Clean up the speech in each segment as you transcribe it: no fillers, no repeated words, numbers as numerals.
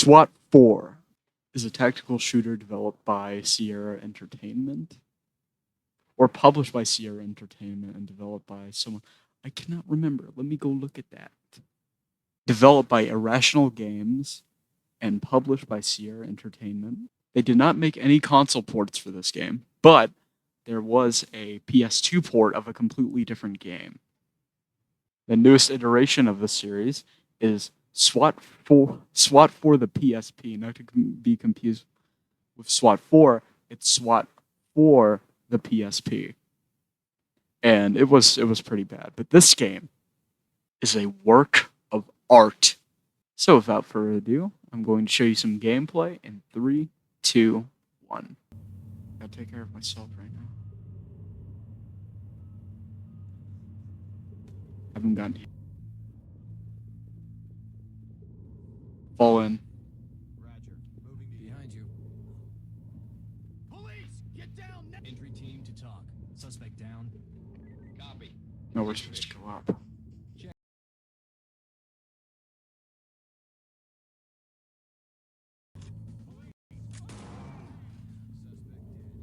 SWAT 4 is a tactical shooter developed by Sierra Entertainment, or published by Sierra Entertainment and developed by someone. I cannot remember. Let me go look at that. Developed by Irrational Games and published by Sierra Entertainment. They did not make any console ports for this game, but there was a PS2 port of a completely different game. The newest iteration of the series is SWAT 4 the PSP, not to be confused with SWAT 4. It's SWAT 4 the PSP. And it was pretty bad. But this game is a work of art. So without further ado, I'm going to show you some gameplay in 3, 2, 1. Gotta take care of myself right now. Haven't gotten here. Fall in. Roger. Moving behind you. Police, get down! Entry team to talk. Suspect down. Copy. No, we're supposed to go up.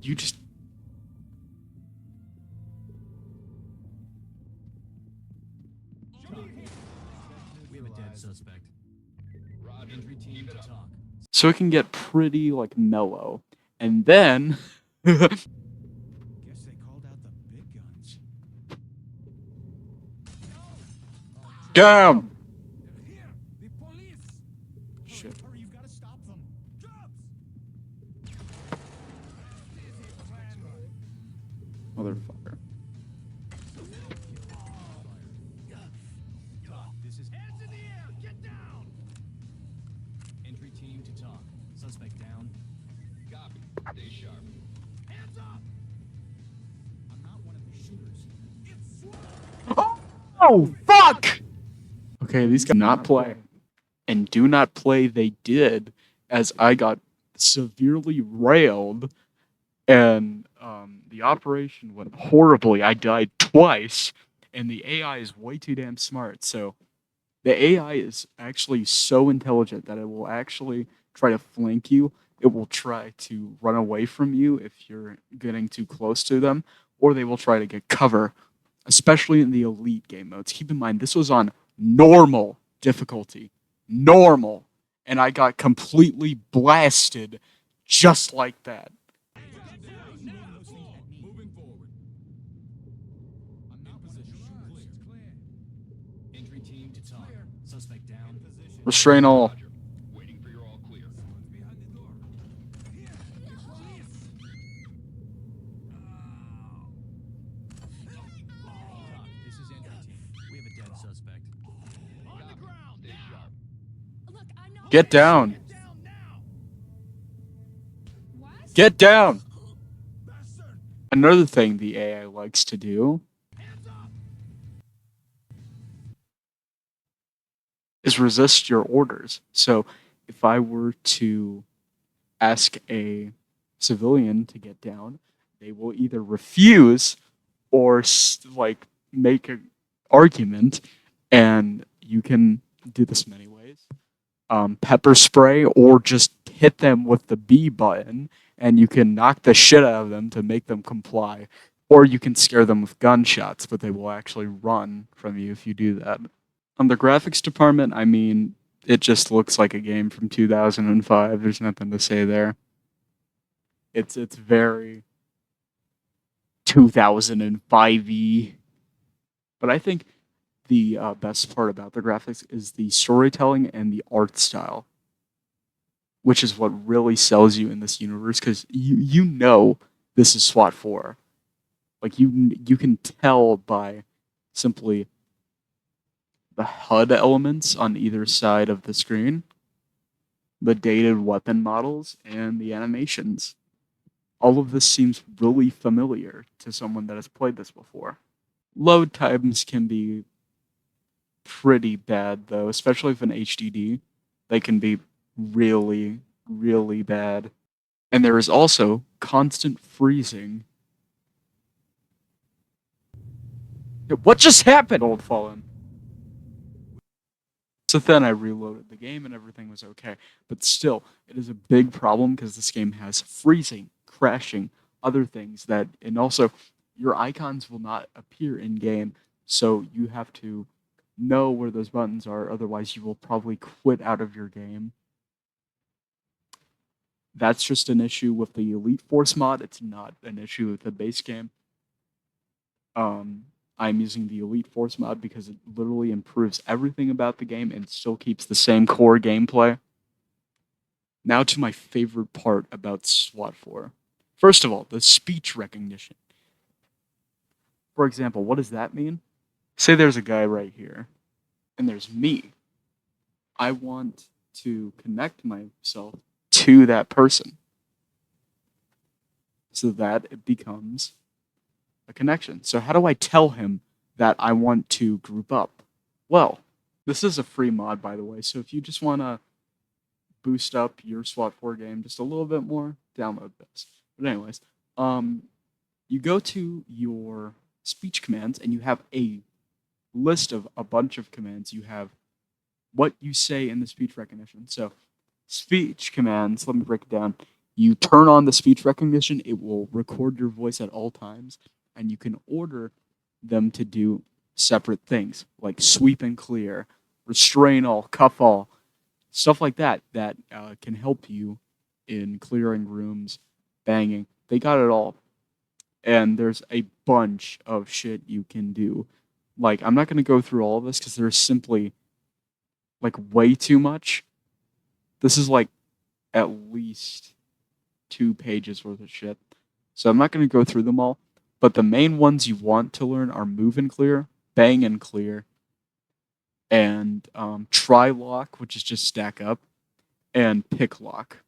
You just... We have a dead suspect. Entry team to talk. So it can get pretty, like, mellow. And then... Guess they called out the big guns. Damn! Here, the police! Shit. Hurry, you've got to stop them. Jobs! Motherfucker. This is hands in the air. Get down. Entry team to talk. Suspect down. Copy. Stay sharp. Hands up. I'm not one of the shooters. It's SWAT. Oh, fuck! Okay, these guys do not play. And do not play they did, as I got severely railed, and the operation went horribly. I died twice, and the AI is way too damn smart. So the AI is actually so intelligent that it will actually try to flank you. It will try to run away from you if you're getting too close to them, or they will try to get cover, especially in the elite game modes. Keep in mind, this was on normal difficulty. Normal. And I got completely blasted just like that. Moving forward. I'm not position. Clear. Entry team to talk. Suspect down. Position. Restrain all. Waiting for your all clear. Someone's behind the door. Here, the police. This is entry team. We have a dead suspect. On the ground. Stay sharp. Look, I'm not. Get down. Get down now. What? Get down. Bastard. Another thing the AI likes to do Hands up. is resist your orders. So if I were to ask a civilian to get down, they will either refuse or like make an argument, and you can do this many ways. Pepper spray, or just hit them with the B button, and you can knock the shit out of them to make them comply. Or you can scare them with gunshots, but they will actually run from you if you do that. On the graphics department, I mean, it just looks like a game from 2005. There's nothing to say there. It's very 2005-y. But I think the best part about the graphics is the storytelling and the art style, which is what really sells you in this universe, because you know this is SWAT 4. Like, you can tell by simply the HUD elements on either side of the screen, the dated weapon models, and the animations. All of this seems really familiar to someone that has played this before. Load times can be pretty bad, though, especially if an HDD. They can be really, really bad. And there is also constant freezing. What just happened, Old Fallen? So then I reloaded the game and everything was okay. But still, it is a big problem because this game has freezing, crashing, other things that, and also your icons will not appear in game. So you have to know where those buttons are. Otherwise, you will probably quit out of your game. That's just an issue with the Elite Force mod. It's not an issue with the base game. Um, I'm using the Elite Force mod because it literally improves everything about the game and still keeps the same core gameplay. Now to my favorite part about SWAT 4. First of all, the speech recognition. For example, what does that mean? Say there's a guy right here, and there's me. I want to connect myself to that person so that it becomes a connection. So, how do I tell him that I want to group up? Well, this is a free mod, by the way. So, if you just want to boost up your SWAT 4 game just a little bit more, download this. But, anyways, you go to your speech commands and you have a list of a bunch of commands. You have what you say in the speech recognition. So, speech commands, let me break it down. You turn on the speech recognition, it will record your voice at all times, and you can order them to do separate things like sweep and clear, restrain all, cuff all, stuff like that that can help you in clearing rooms, banging. They got it all. And there's a bunch of shit you can do. Like, I'm not going to go through all of this because there's simply like way too much. This is like at least 2 pages worth of shit. So I'm not going to go through them all. But the main ones you want to learn are move and clear, bang and clear, and try lock, which is just stack up, and pick lock,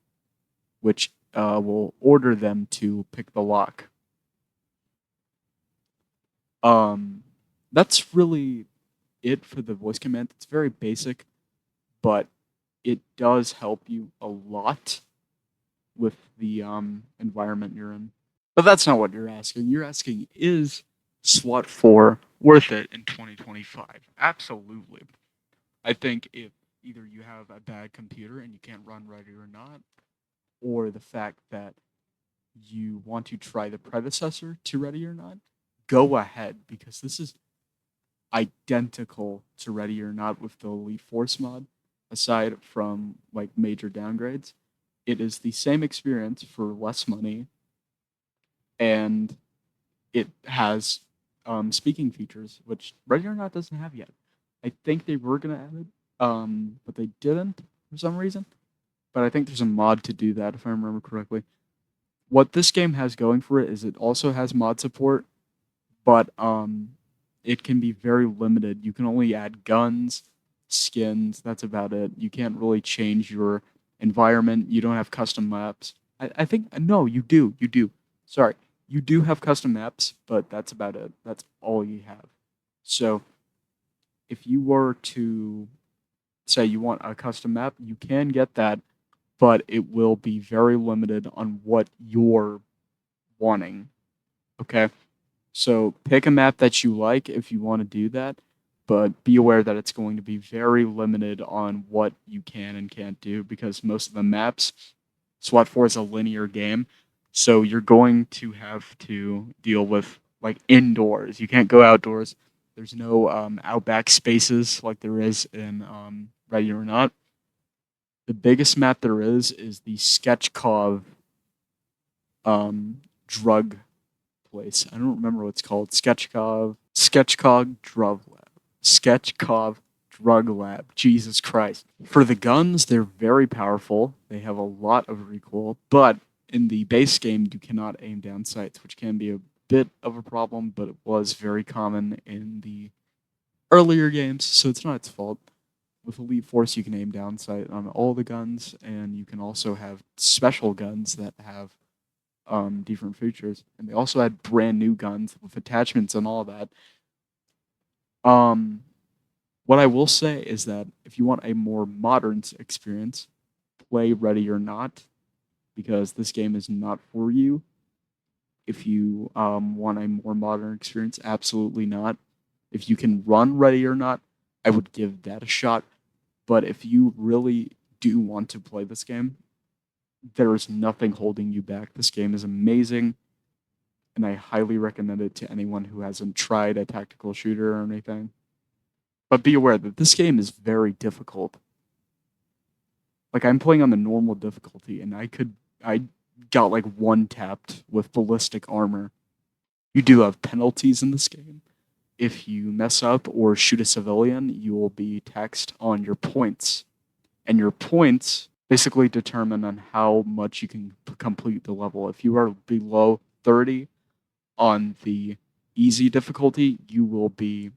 which will order them to pick the lock. That's really it for the voice command. It's very basic, but it does help you a lot with the environment you're in. But that's not what you're asking. You're asking, is SWAT 4 worth it in 2025? Absolutely. I think if either you have a bad computer and you can't run Ready or Not, or the fact that you want to try the predecessor to Ready or Not, go ahead because this is identical to Ready or Not with the Elite Force mod, aside from like major downgrades. It is the same experience for less money, and it has speaking features, which Ready or Not doesn't have yet. I think they were gonna add it, but they didn't for some reason. But I think there's a mod to do that if I remember correctly. What this game has going for it is it also has mod support, but it can be very limited. You can only add guns, skins. That's about it. You can't really change your environment. You don't have custom maps. I think no, you do. You do. Sorry, you do have custom maps, but that's about it. That's all you have. So if you were to say you want a custom map, you can get that, but it will be very limited on what you're wanting. Okay. So pick a map that you like if you want to do that, but be aware that it's going to be very limited on what you can and can't do because most of the maps, SWAT 4 is a linear game, so you're going to have to deal with like indoors. You can't go outdoors. There's no outback spaces like there is in Ready or Not. The biggest map there is the Sketchkov drug place. I don't remember what it's called. Sketchkov Drug Lab. Sketchkov Drug Lab. Jesus Christ. For the guns, they're very powerful. They have a lot of recoil, but in the base game, you cannot aim down sights, which can be a bit of a problem, but it was very common in the earlier games, so it's not its fault. With Elite Force, you can aim down sight on all the guns, and you can also have special guns that have different features, and they also had brand new guns with attachments and all that. Um, what I will say is that if you want a more modern experience, play Ready or Not, because this game is not for you. If you want a more modern experience, absolutely not. If you can run Ready or Not, I would give that a shot. But if you really do want to play this game, there is nothing holding you back. This game is amazing, and I highly recommend it to anyone who hasn't tried a tactical shooter or anything. But be aware that this game is very difficult. Like, I'm playing on the normal difficulty, and I got like one tapped with ballistic armor. You do have penalties in this game. If you mess up or shoot a civilian, you will be taxed on your points. And your points basically determine on how much you can complete the level. If you are below 30 on the easy difficulty, you will be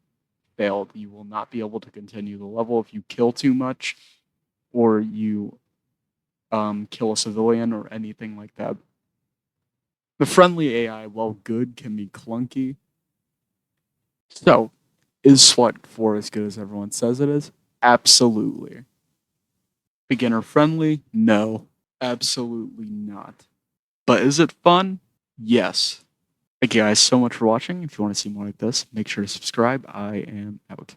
failed. You will not be able to continue the level if you kill too much or you kill a civilian or anything like that. The friendly AI, while good, can be clunky. So, is SWAT 4 as good as everyone says it is? Absolutely. Beginner friendly? No, absolutely not. But is it fun? Yes. Thank you guys so much for watching. If you want to see more like this, make sure to subscribe. I am out.